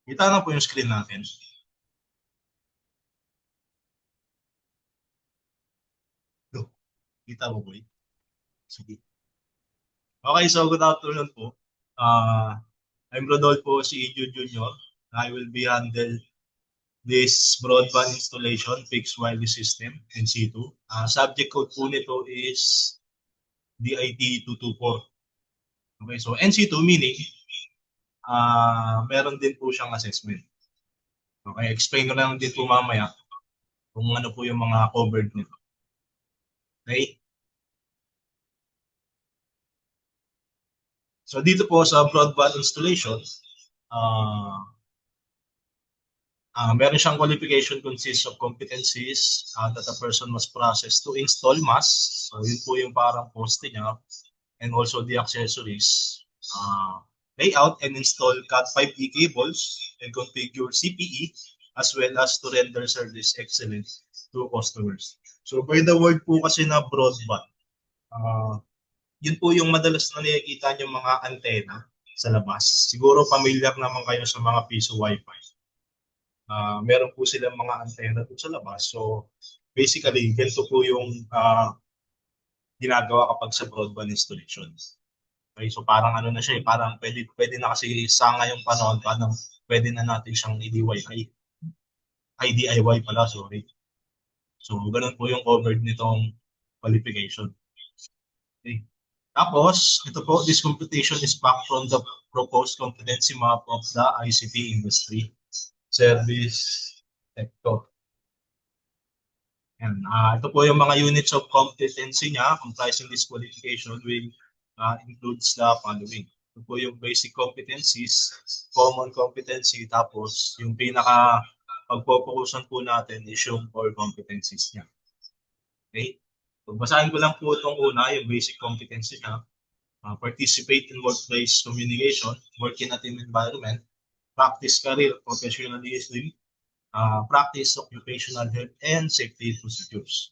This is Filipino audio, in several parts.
Kita na po yung screen natin. Kita mo po yun? Sige. Okay, so good afternoon po. I'm Rodolfo C. Jr. I will be handle this broadband installation fixed wireless system, NC2. Subject code po nito is DIT 224. Okay, so NC2 meaning meron din po siyang assessment. Okay, explain ko lang din po mamaya kung ano po yung mga covered nito. Okay? So dito po sa broadband installation, meron siyang qualification consists of competencies that a person must process to install MAS. So yun po yung parang poste niya. And also the accessories. Layout and install Cat5e cables and configure CPE as well as to render service excellent to customers. So by the word po kasi na broadband, yun po yung madalas na nakikita niyo mga antena sa labas. Siguro familiar naman kayo sa mga piso wifi. Meron po silang mga antena doon sa labas. So basically, ganito po yung ginagawa kapag sa broadband installation. Okay, so parang ano na siya, parang pwede na kasi sa ngayong panahon, parang pwede na natin siyang i-DIY. Ay, DIY pala, sorry. So, ganun po yung covered nitong qualification. Okay. Tapos, ito po, this computation is back from the proposed competency map of the ICT industry service sector. Yan. Ito po yung mga units of competency niya comprising this qualification will includes the following. Ito po yung basic competencies, common competency, tapos yung pinaka pagpopokusan po natin is yung core competencies niya. Okay? So, basahin ko lang po itong una, yung basic competency niya. Participate in workplace communication, work in a team environment, practice career professionalism, practice occupational health and safety procedures.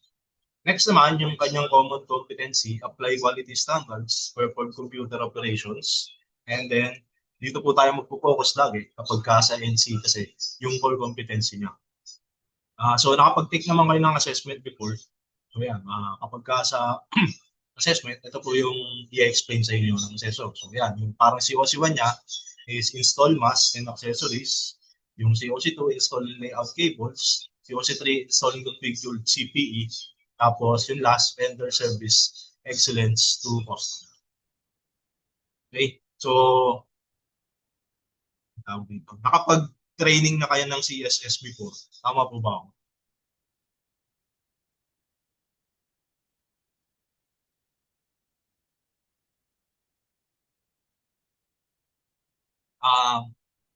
Next naman, yung kanyang common competency, apply quality standards, perform computer operations, and then dito po tayo magpo-focus lagi kapag ka sa NC kasi yung core competency niya. So nakapag-take naman kayo ng assessment before. So yan, kapag ka sa assessment, ito po yung i-explain sa inyo ng assessor. So yan, yung parang COC1 niya is install MAS and accessories. Yung COC2, install layout cables. COC3, install configured CPE. Tapos yung last, vendor service excellence to customer. Okay, so nakapag-training na kayo ng CSS before, tama po ba ako?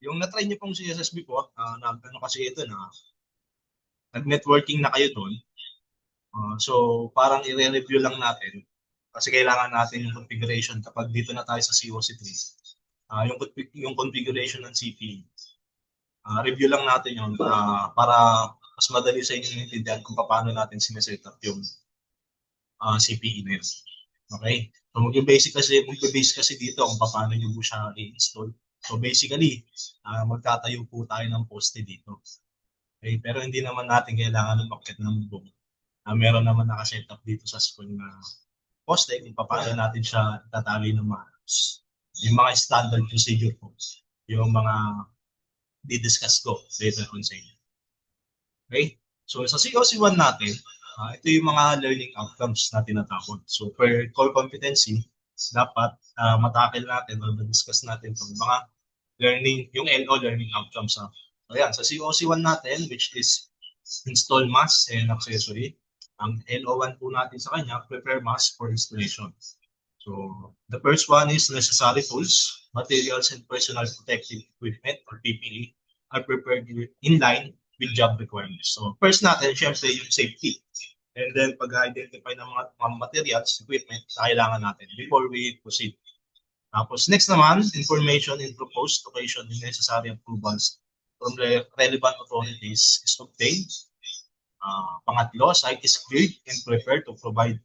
Yung na-try niyo pong CSS before, ano kasi ito na nag-networking na kayo doon. So parang i-review lang natin kasi kailangan natin yung configuration kapag dito na tayo sa COC3. Yung configuration ng CPE. Review lang natin yun para mas madali sa inyo intindihan kung paano natin sineset up yung CPE na yun. Okay? So mag-base kasi dito kung paano nyo po siya i-install. So basically, magtatayo po tayo ng poste dito. Okay? Pero hindi naman natin kailangan umakyat ng bubong. Meron naman nakaset up dito sa school na poste kung paano natin siya tatali ng maayos. Yung mga standard procedure po. Yung mga di-discuss ko later on sa inyo. Okay? So sa COC1 natin, ito yung mga learning outcomes na tinatawag. So per core competency, dapat matakil natin o discuss natin itong mga learning, yung LO learning outcomes. So yan, sa COC1 natin, which is install MAS and accessory, ang LO1 po natin sa kanya, prepare MAS for installation. So the first one is necessary tools, materials, and personal protective equipment or PPE are prepared in line with job requirements. So first natin, syempre yung safety. And then pag-identify ng mga materials, equipment na kailangan natin before we proceed. Tapos next naman, information in proposed location and necessary approvals from the relevant authorities is obtained. Pangatlo, site is cleared and prepared to provide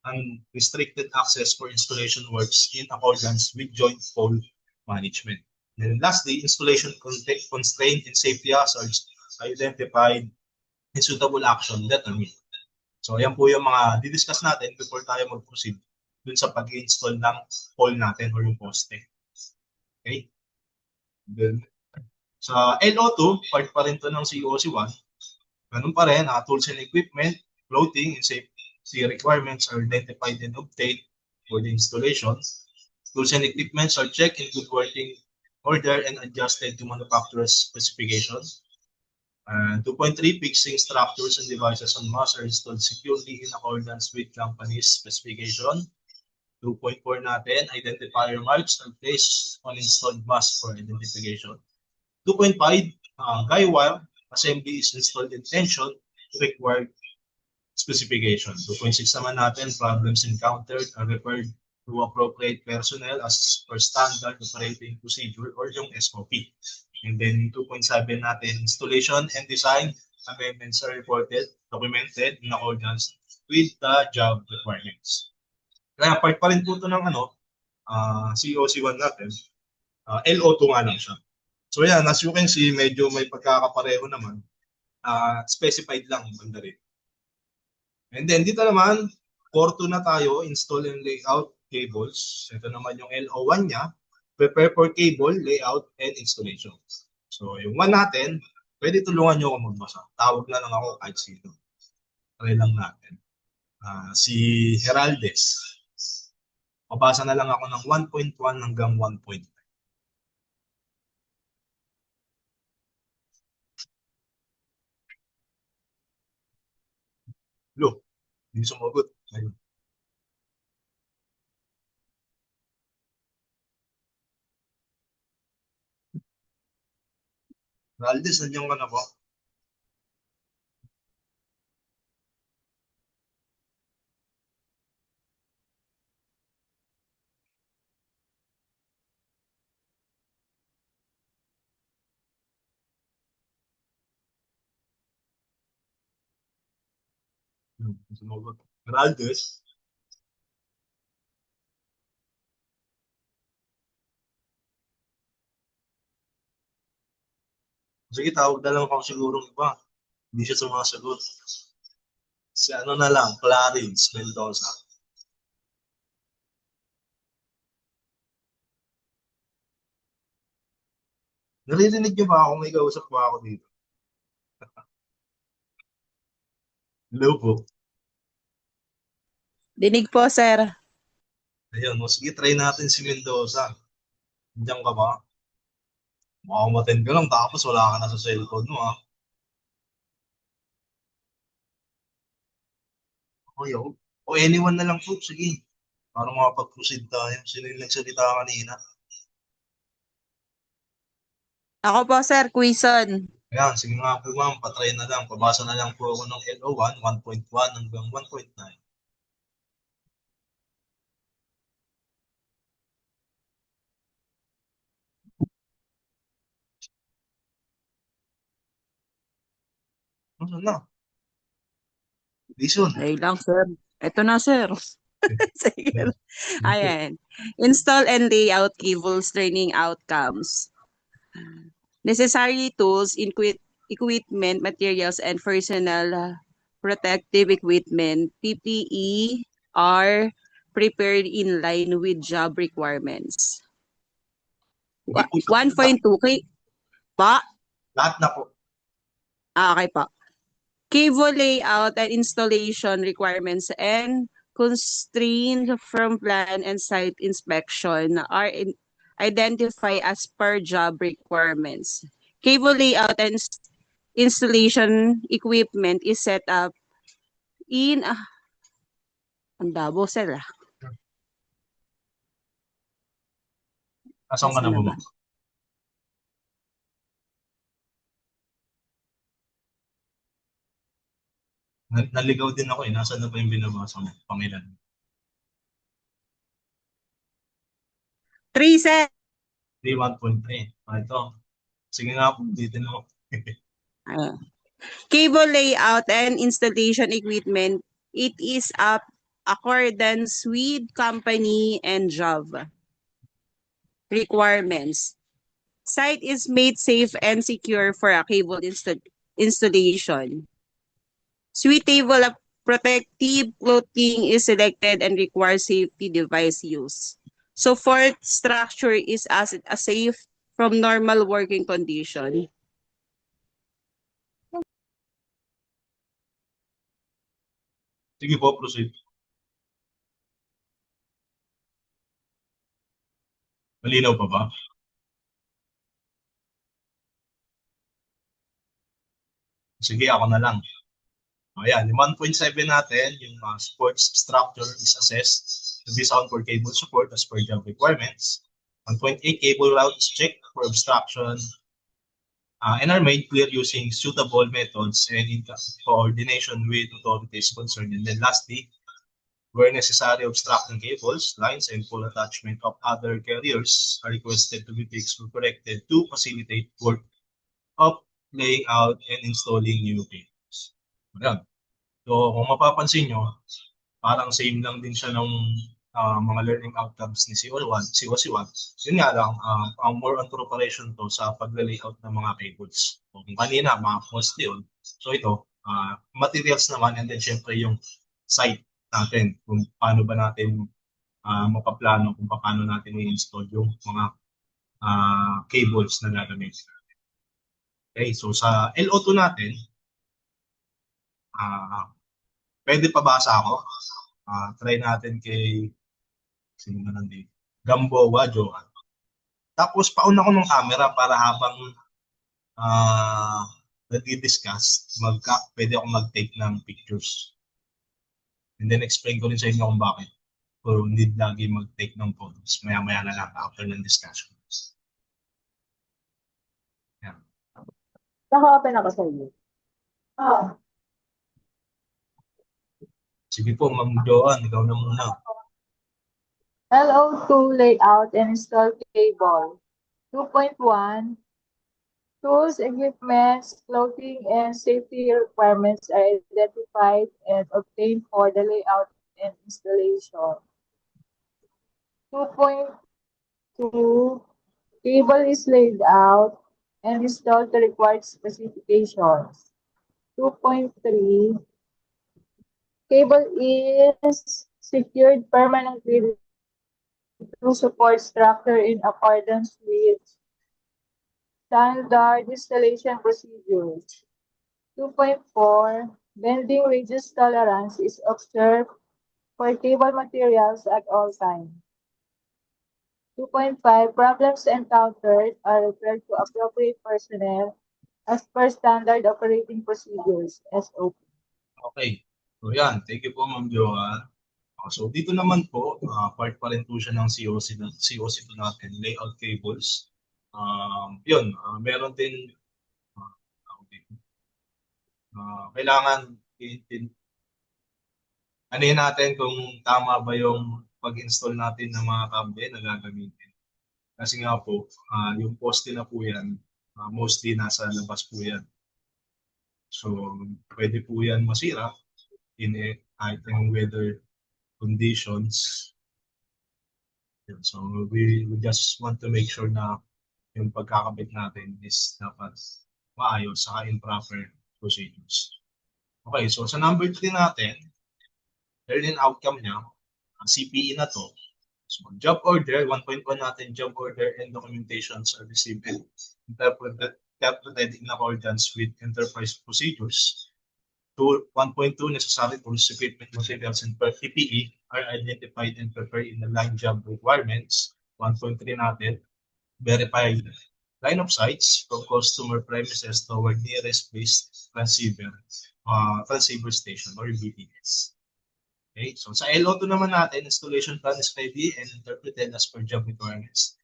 unrestricted access for installation works in accordance with joint pole management. Then lastly, installation constraint and safety hazards identified and suitable action determined. So yan po yung mga didiscuss natin before tayo mag-proceed dun sa pag-install ng pole natin or yung poste. Okay? Then, sa LO2, part pa rin to ng COC1. Ganun pa rin, tools and equipment, floating and safety requirements are identified and obtained for the installation. Tools and equipments are checked in good working order and adjusted to manufacturer's specifications. 2.3, fixing structures and devices on masts are installed securely in accordance with company's specification. 2.4 natin, identifier marks are placed on installed masts for identification. 2.5, guy wire assembly is installed in tension to required specification. 2.6 naman natin, problems encountered are referred to appropriate personnel as per standard operating procedure or yung SOP. And then 2.7 natin, installation and design amendments are reported, documented in accordance with the job requirements. Kaya part pa rin po ito ng COC1 natin, LO2 nga lang siya. So yan, as you can see, medyo may pagkakapareho naman, specified lang banda rin. And then dito naman, core 2 na tayo, install and layout cables. Ito naman yung LO1 niya, prepare for cable, layout, and installation. So yung 1 natin, pwede tulungan nyo ako magbasa. Tawag na lang ako kahit sino. Try lang natin. Si Heraldes. Mabasa na lang ako ng 1.1 hanggang 1.9. Lo, hindi sumagot. Ayun. Heraldes, nandiyan ka na po? Sumagot. Heraldes. Sige, tawag na lang ako siguro iba. Hindi siya sumasagot. Si ano na lang, Clarence Mendoza. Naririnig niyo ba ako? May kausap ba ako dito? Hello po. Dinig po, sir. Ayun, sige, try natin si Mendoza. Diyan ka ba? Mukhang matin ka lang, tapos wala ka na sa cellphone mo, Okay, o anyone na lang po, sige. Para makapag-proceed tayo. Sino yung nagsalita kanina? Ako po, sir, Quizon. Ayan, sige nga po ma'am, patry na lang. Pabasa na lang po ako ng LO1, 1.1 hanggang 1.9. Ano na? Listen. Ay lang, sir. Ito na, sir. Sige. Ayan. Install and layout cables learning outcomes. Necessary tools, equipment, materials, and personal protective equipment, PPE, are prepared in line with job requirements. 1.2, pa? Lahat na po. Okay pa. Cable layout and installation requirements and constraints from plan and site inspection are identified as per job requirements. Cable layout and installation equipment is set up in ang dabo sila. Asan ka na po ma'am? Naligaw din ako eh. Nasaan na ba yung binabasa mo? Pangilan? 3 set. 1.3. Ito. Sige nga po, dito na ako. Cable layout and installation equipment, it is up accordance with company and job requirements. Site is made safe and secure for a cable installation. Suitable protective clothing is selected and requires safety device use. So fourth structure is as a safe from normal working condition. Sige po, proceed. Malinaw pa ba? Sige, ako na lang. Ayan, yung 1.7 natin, yung sports structure is assessed to be sound for cable support as per job requirements. 1.8 cable route is checked for obstruction and are made clear using suitable methods and in coordination with authorities concerned. And then lastly, where necessary, obstructing cables, lines, and full attachment of other carriers are requested to be fixed or corrected to facilitate work of laying out and installing new cables. Ayan. So kung mapapansin nyo, parang same lang din siya ng mga learning outcomes ni CO1, CO1. Yun nga lang, ang more on preparation to sa pag-layout ng mga cables. So, kung kanina, mga post yun. So ito, materials naman and then syempre yung site natin, kung paano ba natin mapaplano, kung paano natin i-install yung mga cables na gagamit. Okay, so sa LO2 natin, pwede pabasa ako. Try natin kay sino na nandito? Gamboa, Johan. Tapos pauna ko ng camera para habang nag-discuss, pwede ako mag-take ng pictures. And then explain ko rin sa inyo kung bakit. So need lagi mag-take ng photos. Maya-maya na lang after ng discussion. Yan. Naka-open ako sa iyo. Sige po, Ma'am Johan, ikaw na muna. LO2 layout and install cable. 2.1 Tools, equipments, clothing, and safety requirements are identified and obtained for the layout and installation. 2.2 Cable is laid out and installed to required specifications. 2.3 Cable is secured permanently to support structure in accordance with standard installation procedures. 2.4 Bending radius tolerance is observed for cable materials at all times. 2.5 Problems encountered are referred to appropriate personnel as per standard operating procedures, SOP. Okay. So yan, thank you po Ma'am Johan. So dito naman po, part pa rin po siya ng COC po natin, layout cables. Yun, meron din kailangan anuhin natin kung tama ba yung pag-install natin ng mga kable na gagamitin. Kasi nga po, yung poste na po yan, mostly nasa labas po yan. So, pwede po yan masira in item weather conditions. So, we just want to make sure na yung pagkakabit natin is dapat maayos saka in proper procedures. Okay, so sa number 3 natin, learning outcome niya, CPE na to. So, job order, 1.1 natin, job order and documentations are received and interpreted in accordance with enterprise procedures. 1.2, necessary tools, equipment, materials, and PPE are identified and prepared in the line job requirements. 1.3 natin, verify line of sights from customer premises toward nearest base transceiver station or BTS. Okay, so sa LO2 naman natin, installation plan is ready and interpreted as per job requirements.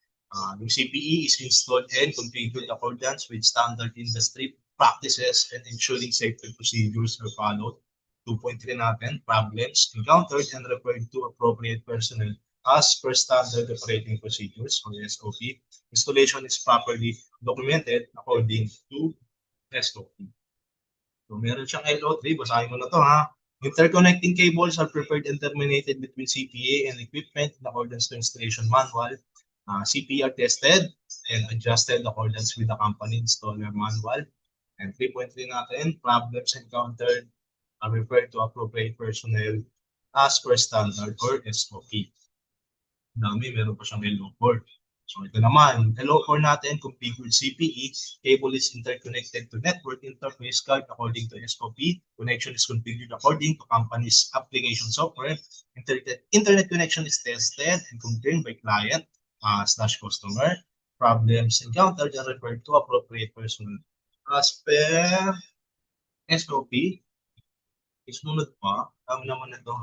Yung CPE is installed and configured in accordance with standard industry practices and ensuring safety procedures are followed. 2.3 natin, problems encountered and referred to appropriate personnel as per standard operating procedures or SOP. Installation is properly documented according to SOP. So meron siyang LO3, basahin ko na to ha. Interconnecting cables are prepared and terminated between CPA and equipment in accordance to installation manual. CPR tested and adjusted in accordance with the company installer manual. And 3.3 natin, problems encountered are referred to appropriate personnel as per standard or SOP. Dami, meron pa siyang LO4. So ito naman, LO4 natin, configured CPE, cable is interconnected to network interface card according to SOP, connection is configured according to company's application software, internet connection is tested and confirmed by client / customer, problems encountered are referred to appropriate personnel as per SOP. Isunod pa, naman ito.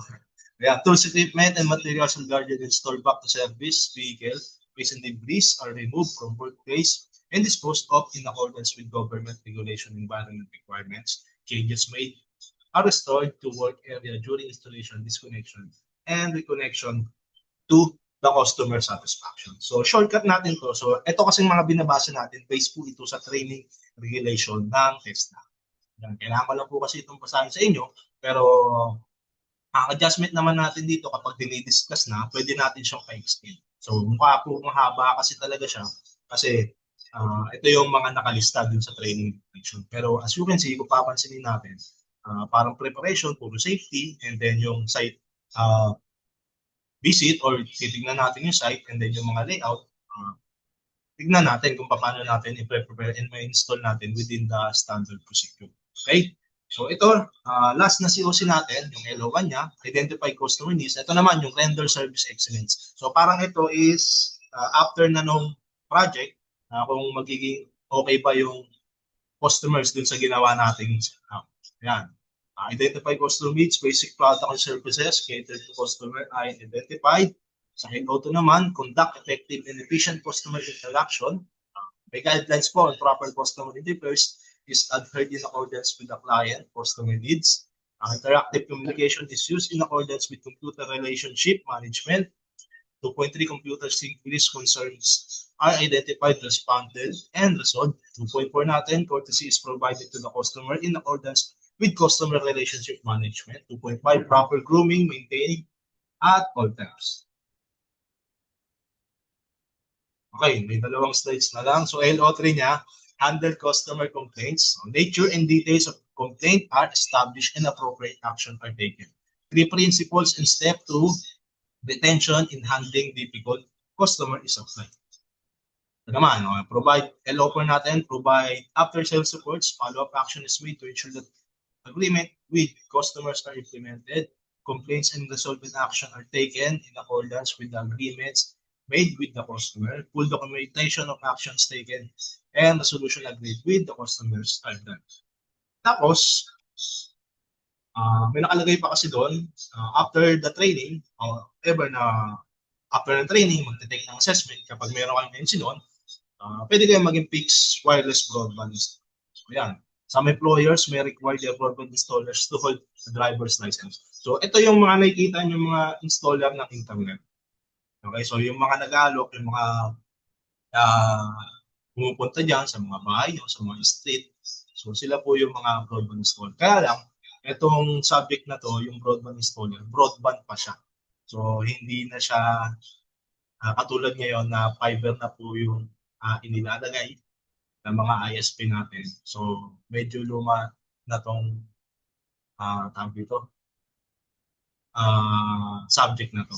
Yeah, tools, equipment, and materials regarding installed back to service vehicle, waste and debris are removed from workplace and disposed of in accordance with government regulation environment requirements. Changes made are restored to work area during installation, disconnection, and reconnection to the customer satisfaction. So, shortcut natin to. So, ito kasing mga binabasa natin, based po ito sa training regulation ng TESDA. Kailangan ko lang po kasi itong basahin sa inyo, pero ang adjustment naman natin dito kapag dinidiscuss na, pwede natin siyang pa-extend. So, mukha po mahaba kasi talaga siya kasi ito yung mga nakalista dun sa training regulation. Pero as you can see, kung papansinin natin, parang preparation, puro safety, and then yung site visit or titignan natin yung site, and then yung mga layout, tignan natin kung paano natin i-prepare and ma-install natin within the standard procedure. Okay? So ito, last na COC natin, yung LO1 niya, identify customer needs. Ito naman yung render service excellence. So parang ito is after na nung project, kung magiging okay ba yung customers dun sa ginawa nating yan. Identify customer needs, basic product and services catered to customer are identified. Sa LO2 naman, conduct effective and efficient customer interaction. May guidelines po on proper customer interface is adhered in accordance with the client customer needs. Interactive communication is used in accordance with computer relationship management. 2.3 computer security concerns are identified, responded, and resolved. 2.4 natin, courtesy is provided to the customer in accordance with customer relationship management. 2.5 proper grooming maintained at all times. Okay, may dalawang slides na lang. So LO3 niya, handle customer complaints. So, nature and details of complaint are established and appropriate action are taken. 3 principles in step 2, retention in handling difficult customer is applied. Ito naman, provide LO4 natin, provide after sales supports, follow-up action is made to ensure that agreement with customers are implemented. Complaints and resolvent action are taken in accordance with the agreements made with the customer. Full documentation of actions taken and the solution agreed with the customers are done. Tapos, may nakalagay pa kasi doon, after the training, ever na after the training, magte-take ng assessment, kapag meron kayong incident, pwede kayong maging fixed wireless broadband. So, yan. Some employers may require their broadband installers to hold a driver's license. So, ito yung mga nakikita yung mga installer ng internet. Okay, so yung mga nag-aalok, yung mga pumupunta dyan sa mga bahay o sa mga street, so sila po yung mga broadband installer. Kaya lang, itong subject na to, yung broadband installer, broadband pa siya. So, hindi na siya katulad ngayon na fiber na po yung inilalagay ng mga ISP natin. So, medyo luma na tong tawag dito, subject na to.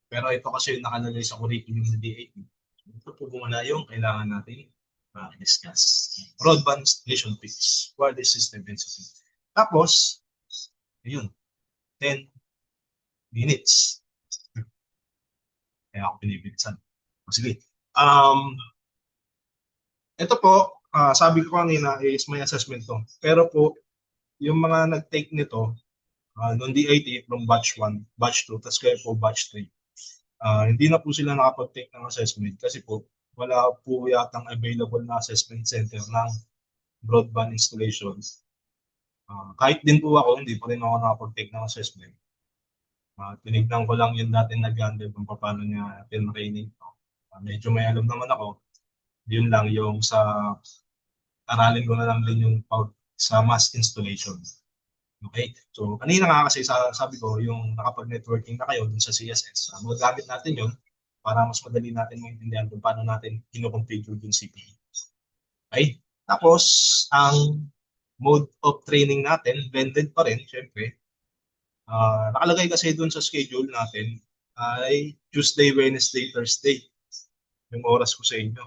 Pero ito kasi yung nakalagay sa curriculum ng DAP. Ito po muna yung kailangan natin discuss. Broadband installation fix, wireless system density. Tapos, ayun, 10 minutes. Kaya ako pinibilisan. Sige. Ito po, sabi ko kanina is may assessment to. Pero po, yung mga nag-take nito, noong DIT from batch 1, batch 2, tapos kayo po batch 3. Hindi na po sila nakapag-take ng assessment kasi po wala po yatang available na assessment center ng broadband installation. Kahit din po ako, hindi pa rin ako nakapag-take ng assessment. Tinignan ko lang yung dati nag-handle kung paano niya training. Medyo may alam naman ako. Yun lang yung sa aralin ko na lang din yung sa mass installation. Okay? So, kanina nga kasi sabi ko, yung nakapag-networking na kayo dun sa CSS, magagamit natin yun para mas madali natin maintindihan kung paano natin kinoconfigure yung CPU. Okay? Tapos, ang mode of training natin, blended pa rin, syempre. Nakalagay kasi dun sa schedule natin ay Tuesday, Wednesday, Thursday. Yung oras ko sa inyo.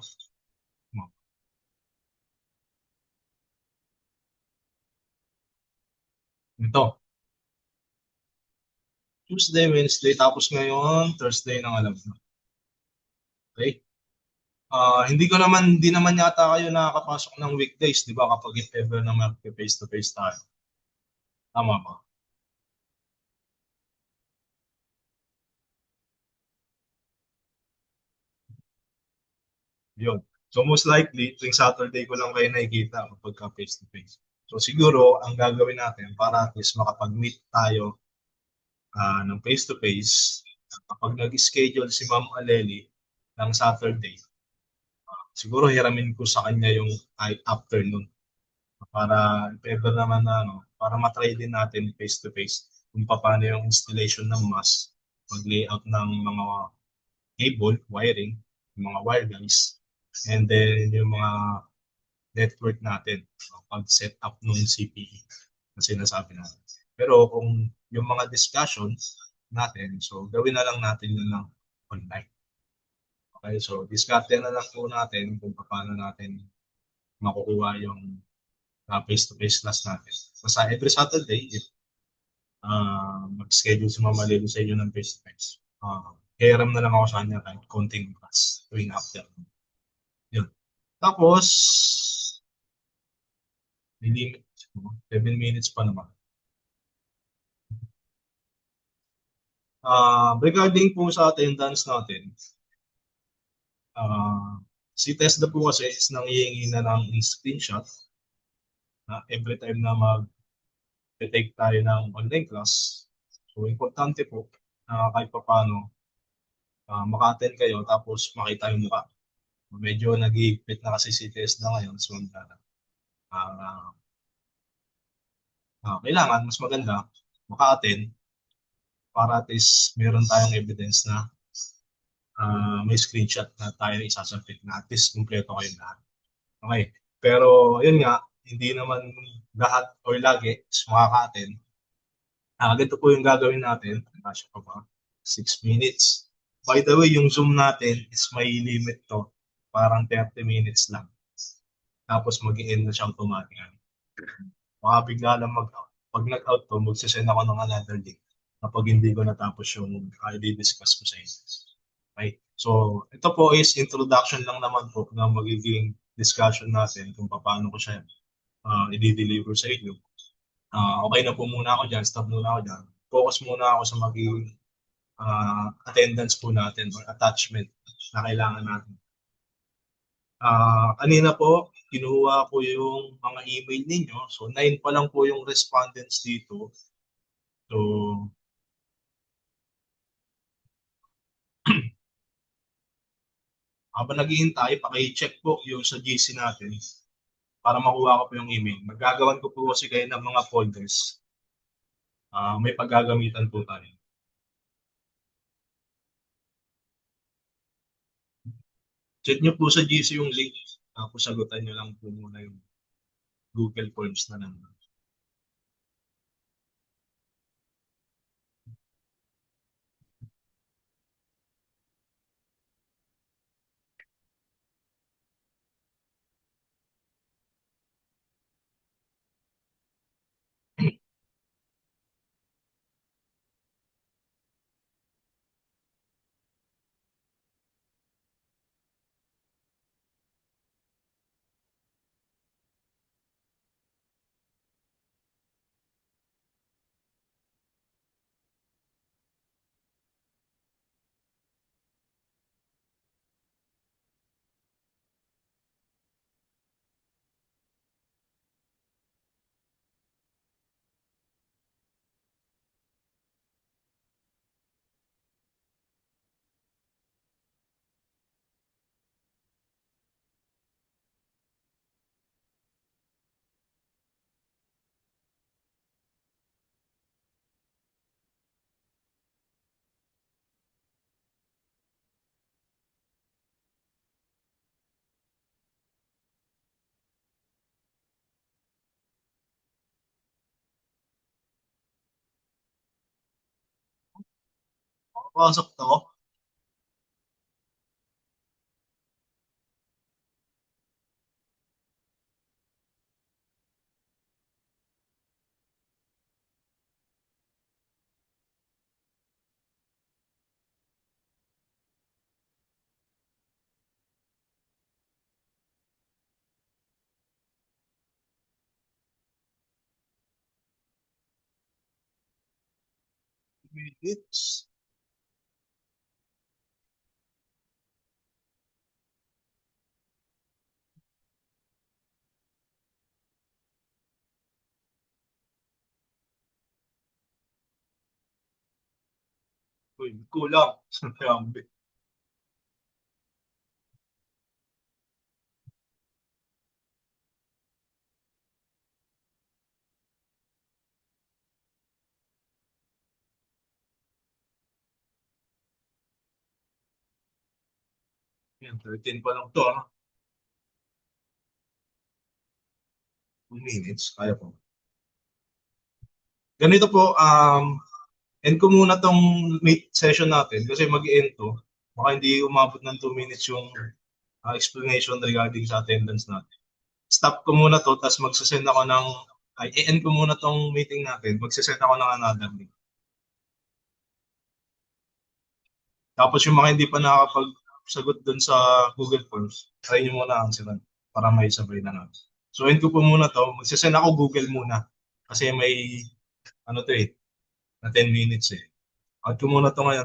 Ito, Tuesday, Wednesday, tapos ngayon, Thursday ng alam na. Okay? Hindi naman yata kayo nakakapasok ng weekdays, di ba, kapag if ever na mag-face-to-face tayo. Tama ba? Yun. So most likely, tuwing Saturday ko lang kayo nakikita kapag face-to-face. So siguro, ang gagawin natin para at least makapag-meet tayo ng face-to-face, kapag nag-schedule si Ma'am Aleli ng Saturday, siguro hiramin ko sa kanya yung kahit afternoon para if ever naman na para matry din natin face-to-face kung paano yung installation ng mask, mag-layout ng mga cable, wiring, yung mga wire guys, and then yung mga network natin, pag-set up ng CPE na sinasabi natin. Pero kung yung mga discussions natin, so gawin na lang natin yun ng online. Okay, so discarte na lang po natin kung paano natin makukuha yung face-to-face class natin. So sa every Saturday, if mag-schedule si Mama Lelo sa inyo ng face-to-face, hiram na lang ako sa kanya kahit konting class tuwing after. Yun. Tapos, may limit. 7 minutes pa naman. Regarding po sa attendance natin, si TESDA po kasi is nangihingi na ng screenshot na every time na mag-take tayo ng online class. So, importante po na kahit pa paano maka-attend kayo tapos makita yung mukha. Medyo nag-iipit na kasi si TESDA ngayon. So, uh, kailangan mas maganda maka-attend para at least meron tayong evidence na may screenshot na tayo isasubmit na at least kumpleto kayo lahat. Okay. Pero yun nga, hindi naman lahat or lagi is makaka-attend. Ganito po yung gagawin natin. Kasya pa ba? 6 minutes. By the way, yung Zoom natin is may limit to. Parang 30 minutes lang. Tapos mag-i-end na siya automatic. Baka bigla lang pag nag-out to, magsisend ako ng another link kapag hindi ko natapos yung i-discuss ko sa inyo. Okay? So, ito po is introduction lang naman po na magiging discussion natin kung paano ko siya i-deliver sa inyo. Okay na po muna ako dyan, stop muna ako dyan. Focus muna ako sa magiging attendance po natin or attachment na kailangan natin. Kanina po, kinuha ko yung mga email ninyo. So, 9 pa lang po yung respondents dito. So, habang naghihintay, paki-check po yung sa GC natin para makuha ko po yung email. Magagawan ko po kasi kayo ng mga folders. May paggagamitan po tayo. Check nyo po sa GC yung link. Tapos sagutan nyo lang po muna yung Google Forms na naman. Pasok to. Minutes. Uy, kulang. Grabe. Yan, 13 pa lang to. 2 minutes. Kaya po. Ganito po, end ko muna tong meet session natin kasi mag-end to. Baka hindi umabot ng 2 minutes yung explanation regarding sa attendance natin. Stop ko muna to, tapos magsasend ako ng, i-end ko muna tong meeting natin. Magsasend ako ng another link. Tapos yung mga hindi pa nakakapagsagot dun sa Google Forms, try nyo muna ang sila para may sabay na natin. So, end ko po muna to. Magsasend ako Google muna. Kasi may, ano to eh, na 10 minutes eh. Out ko muna to ngayon.